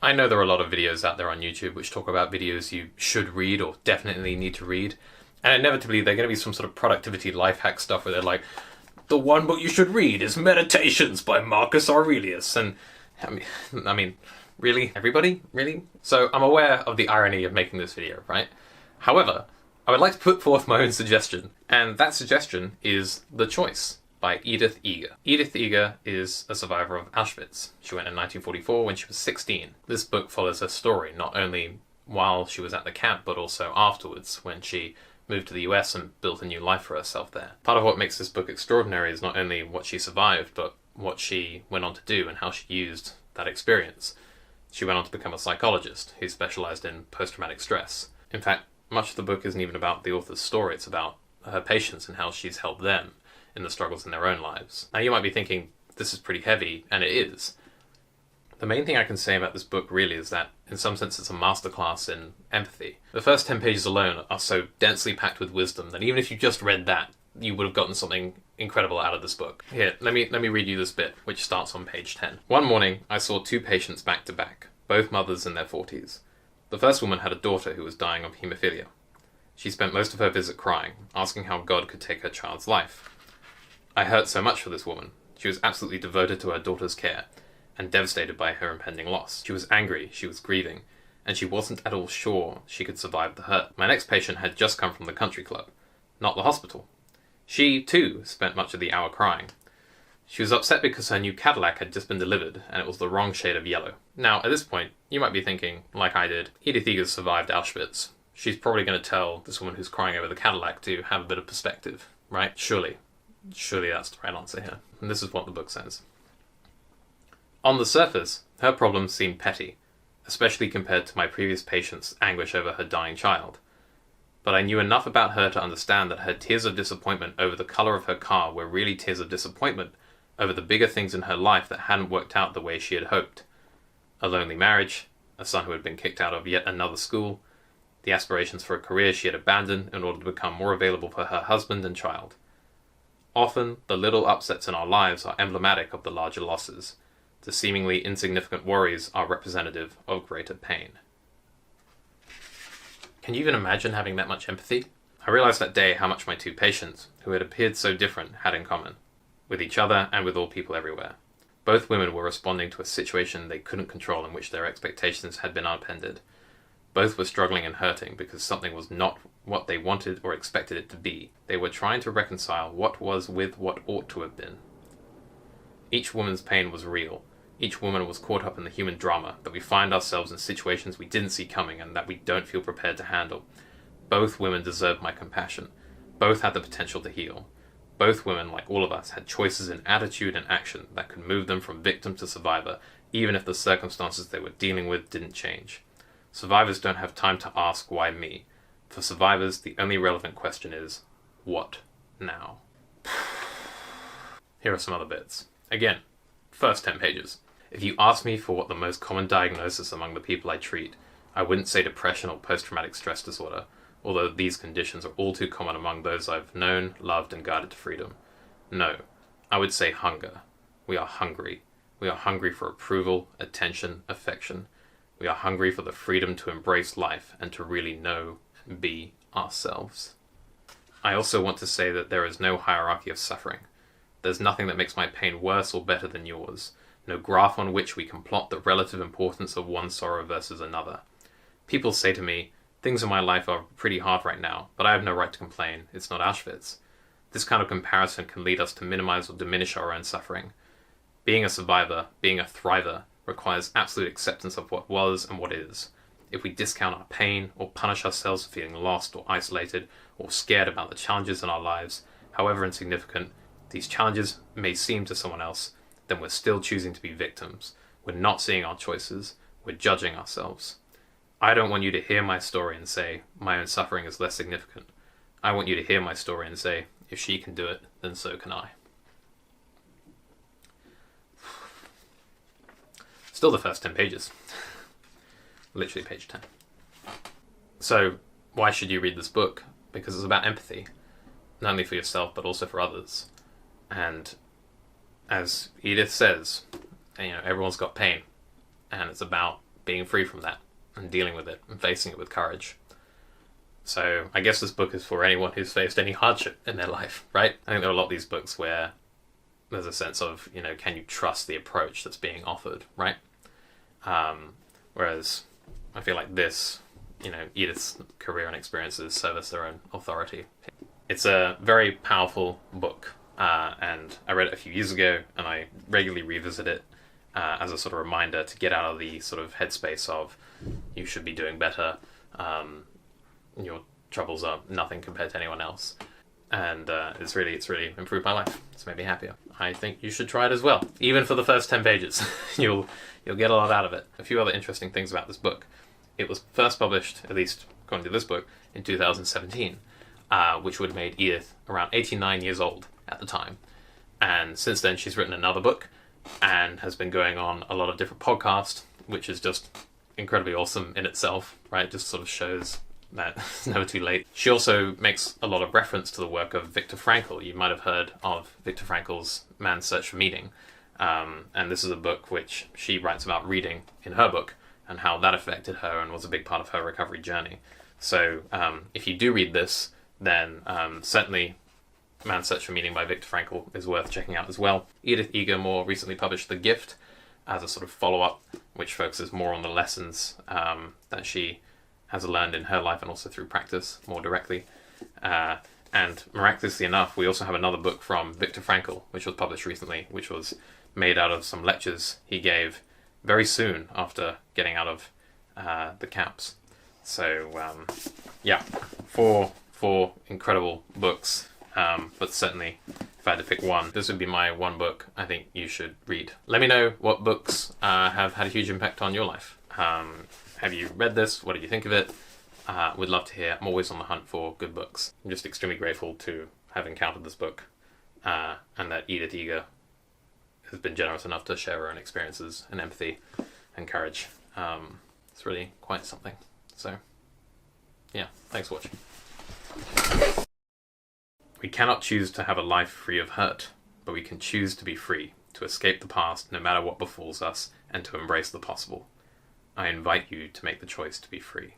I know there are a lot of videos out there on YouTube which talk about videos you should read or definitely need to read. And inevitably, they're going to be some sort of productivity life hack stuff where they're like, the one book you should read is Meditations by Marcus Aurelius. And I mean, really? Everybody? Really? So I'm aware of the irony of making this video, right? However, I would like to put forth my own suggestion. And that suggestion is The Choice by Edith Eger. Edith Eger is a survivor of Auschwitz. She went in 1944 when she was 16. This book follows her story, not only while she was at the camp, but also afterwards, when she moved to the US and built a new life for herself there. Part of what makes this book extraordinary is not only what she survived, but what she went on to do and how she used that experience. She went on to become a psychologist who specialised in post-traumatic stress. In fact, much of the book isn't even about the author's story, it's about her patients and how she's helped them in the struggles in their own lives. Now you might be thinking, this is pretty heavy, and it is. The main thing I can say about this book really is that, in some sense, it's a masterclass in empathy. The first 10 pages alone are so densely packed with wisdom that even if you just read that, you would have gotten something incredible out of this book. Here, let me read you this bit, which starts on page 10. One morning, I saw two patients back to back, both mothers in their 40s. The first woman had a daughter who was dying of haemophilia. She spent most of her visit crying, asking how God could take her child's life. I hurt so much for this woman. She was absolutely devoted to her daughter's care, and devastated by her impending loss. She was angry, she was grieving, and she wasn't at all sure she could survive the hurt. My next patient had just come from the country club, not the hospital. She, too, spent much of the hour crying. She was upset because her new Cadillac had just been delivered, and it was the wrong shade of yellow. Now, at this point, you might be thinking, like I did, Edith Eger survived Auschwitz. She's probably going to tell this woman who's crying over the Cadillac to have a bit of perspective, right? Surely that's the right answer here. And this is what the book says. On the surface, her problems seemed petty, especially compared to my previous patient's anguish over her dying child. But I knew enough about her to understand that her tears of disappointment over the colour of her car were really tears of disappointment over the bigger things in her life that hadn't worked out the way she had hoped. A lonely marriage, a son who had been kicked out of yet another school, the aspirations for a career she had abandoned in order to become more available for her husband and child. Often, the little upsets in our lives are emblematic of the larger losses. The seemingly insignificant worries are representative of greater pain. Can you even imagine having that much empathy? I realized that day how much my two patients, who had appeared so different, had in common, with each other and with all people everywhere. Both women were responding to a situation they couldn't control in which their expectations had been upended. Both were struggling and hurting because something was not what they wanted or expected it to be. They were trying to reconcile what was with what ought to have been. Each woman's pain was real. Each woman was caught up in the human drama, that we find ourselves in situations we didn't see coming and that we don't feel prepared to handle. Both women deserved my compassion. Both had the potential to heal. Both women, like all of us, had choices in attitude and action that could move them from victim to survivor, even if the circumstances they were dealing with didn't change. Survivors don't have time to ask, why me? For survivors, the only relevant question is, what now? Here are some other bits. Again, first 10 pages. If you ask me for what the most common diagnosis among the people I treat, I wouldn't say depression or post-traumatic stress disorder, although these conditions are all too common among those I've known, loved, and guided to freedom. No, I would say hunger. We are hungry. We are hungry for approval, attention, affection. We are hungry for the freedom to embrace life and to really know and be ourselves. I also want to say that there is no hierarchy of suffering. There's nothing that makes my pain worse or better than yours. No graph on which we can plot the relative importance of one sorrow versus another. People say to me, things in my life are pretty hard right now, but I have no right to complain. It's not Auschwitz. This kind of comparison can lead us to minimize or diminish our own suffering. Being a survivor, being a thriver, requires absolute acceptance of what was and what is. If we discount our pain or punish ourselves for feeling lost or isolated or scared about the challenges in our lives, however insignificant these challenges may seem to someone else, then we're still choosing to be victims. We're not seeing our choices. We're judging ourselves. I don't want you to hear my story and say, my own suffering is less significant. I want you to hear my story and say, if she can do it, then so can I. Still the first 10 pages. Literally page 10. So, why should you read this book? Because it's about empathy. Not only for yourself, but also for others. And as Edith says, everyone's got pain. And it's about being free from that and dealing with it and facing it with courage. So I guess this book is for anyone who's faced any hardship in their life, right? I think there are a lot of these books where there's a sense of, can you trust the approach that's being offered, right? Whereas I feel like this, Edith's career and experiences serve as their own authority. It's a very powerful book, and I read it a few years ago, and I regularly revisit it as a sort of reminder to get out of the sort of headspace of you should be doing better, your troubles are nothing compared to anyone else. And it's really improved my life. It's made me happier. I think you should try it as well. Even for the first 10 pages, you'll get a lot out of it. A few other interesting things about this book. It was first published, at least according to this book, in 2017, which would have made Edith around 89 years old at the time. And since then, she's written another book and has been going on a lot of different podcasts, which is just incredibly awesome in itself, right? Just sort of shows that it's never too late. She also makes a lot of reference to the work of Viktor Frankl. You might have heard of Viktor Frankl's Man's Search for Meaning. And this is a book which she writes about reading in her book and how that affected her and was a big part of her recovery journey. So if you do read this, then certainly Man's Search for Meaning by Viktor Frankl is worth checking out as well. Edith Eger more recently published The Gift as a sort of follow-up, which focuses more on the lessons that she has learned in her life and also through practice more directly. And miraculously enough, we also have another book from Viktor Frankl, which was published recently, which was made out of some lectures he gave very soon after getting out of the camps. So, four incredible books, but certainly if I had to pick one, this would be my one book I think you should read. Let me know what books have had a huge impact on your life. Have you read this? What did you think of it? Would love to hear. I'm always on the hunt for good books. I'm just extremely grateful to have encountered this book and that Edith Eger has been generous enough to share her own experiences and empathy and courage. It's really quite something. So, yeah, thanks for watching. We cannot choose to have a life free of hurt, but we can choose to be free, to escape the past no matter what befalls us, and to embrace the possible. I invite you to make the choice to be free.